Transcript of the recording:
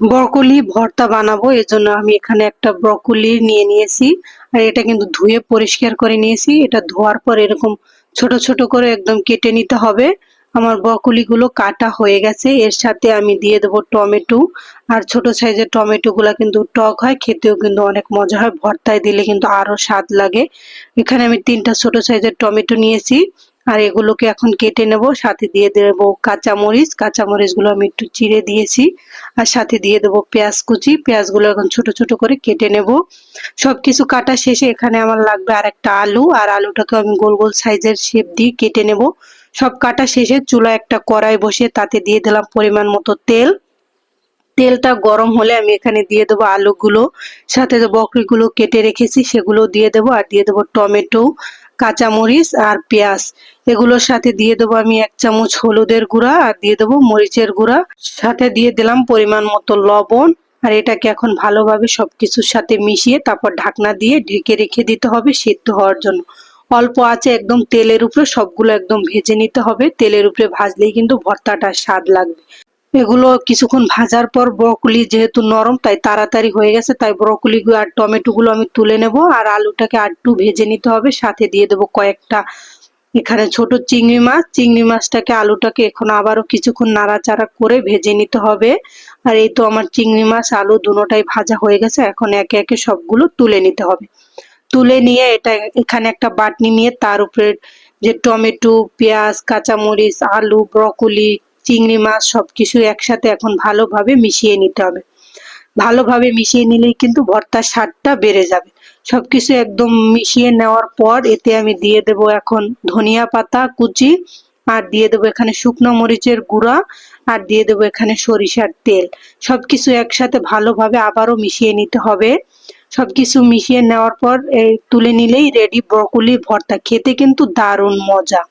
Broccoli ভর্তা বানাবো, এজন্য আমি এখানে একটা ব্রকলি নিয়ে নিয়েছি। আর এটা কিন্তু ধুয়ে পরিষ্কার করে নিয়েছি। এটা ধোয়ার পর এরকম ছোট ছোট করে একদম কেটে নিতে হবে। আমার ব্রকলি গুলো কাটা হয়ে গেছে। এর সাথে আমি দিয়ে দেবো টমেটো। আর ছোট সাইজের টমেটো গুলা কিন্তু টক হয়, খেতেও কিন্তু অনেক মজা হয়, ভর্তায় দিলে কিন্তু আরো স্বাদ লাগে। এখানে আমি 3টা ছোট সাইজের টমেটো নিয়েছি। আর এগুলোকে এখন কেটে নেব, সাথে দিয়ে দেবো কাঁচামরিচ। কাঁচামরিচ গুলো আমি একটু চিড়ে দিয়েছি। আর সাথে দিয়ে দেবো পেঁয়াজ কুচি। পেঁয়াজগুলো এখন ছোট ছোট করে কেটে নেব। সবকিছু কাটা শেষে এখানে আমার লাগবে আর একটা আলু। আর আলুটাকে আমি গোল গোল সাইজের শেপ দিয়ে কেটে নেব। সব কাটা শেষে চুলায় একটা কড়াই বসিয়ে তাতে দিয়ে দিলাম পরিমাণ মতো তেল। তেলটা গরম হলে আমি এখানে দিয়ে দেবো আলুগুলো, সাথে যে বকরিগুলো কেটে রেখেছি সেগুলো দিয়ে দেবো। আর দিয়ে দেবো টমেটো, কাঁচামরিচ আর পেঁয়াজ। এগুলোর সাথে দিয়ে দেবো আমি 1 চামচ হলুদের গুঁড়া, আর দিয়ে দেবো মরিচের গুঁড়া, সাথে দিয়ে দিলাম পরিমাণ মতো লবণ। আর এটাকে এখন ভালোভাবে সবকিছুর সাথে মিশিয়ে তারপর ঢাকনা দিয়ে ঢেকে রেখে দিতে হবে সিদ্ধ হওয়ার জন্য। অল্প আছে একদম তেলের উপরে সবগুলো একদম ভেজে নিতে হবে। তেলের উপরে ভাজলেই কিন্তু ভর্তাটা স্বাদ লাগবে। এগুলো কিছুক্ষণ ভাজার পর ব্রকলি যেহেতু নরম তাই তাড়াতাড়ি হয়ে গেছে, তাই ব্রকলি আর টমেটো গুলো আমি তুলে নেব। আর আলুটাকে আরেকটু ভেজে নিতে হবে। সাথে দিয়ে দেবো কয়েকটা এখানে ছোট চিংড়ি মাছ। চিংড়ি মাছটাকে আলুটাকে এখন আবারও কিছুক্ষণ নাড়াচাড়া করে ভেজে নিতে হবে। আর এই তো আমার চিংড়ি মাছ আলু দুটোটাই ভাজা হয়ে গেছে। এখন একে একে সবগুলো তুলে নিতে হবে। তুলে নিয়ে এটা এখানে একটা বাটনি নিয়ে তার উপরে যে টমেটো, পেঁয়াজ, কাঁচামরিচ, আলু, ব্রকলি, চিংড়ি মাছ সবকিছু একসাথে এখন ভালোভাবে মিশিয়ে নিতে হবে। ভালোভাবে মিশিয়ে নিলেই কিন্তু ভর্তার স্বাদটা বেড়ে যাবে। সবকিছু একদম মিশিয়ে নেওয়ার পর এতে আমি দিয়ে দেব এখন ধনিয়া পাতা কুচি, আর দিয়ে দেবো এখানে শুকনো মরিচের গুঁড়া, আর দিয়ে দেবো এখানে সরিষার তেল। সবকিছু একসাথে ভালোভাবে আবারও মিশিয়ে নিতে হবে। সবকিছু মিশিয়ে নেওয়ার পর এই তুলে নিলেই রেডি ব্রকলি ভর্তা। খেতে কিন্তু দারুণ মজা।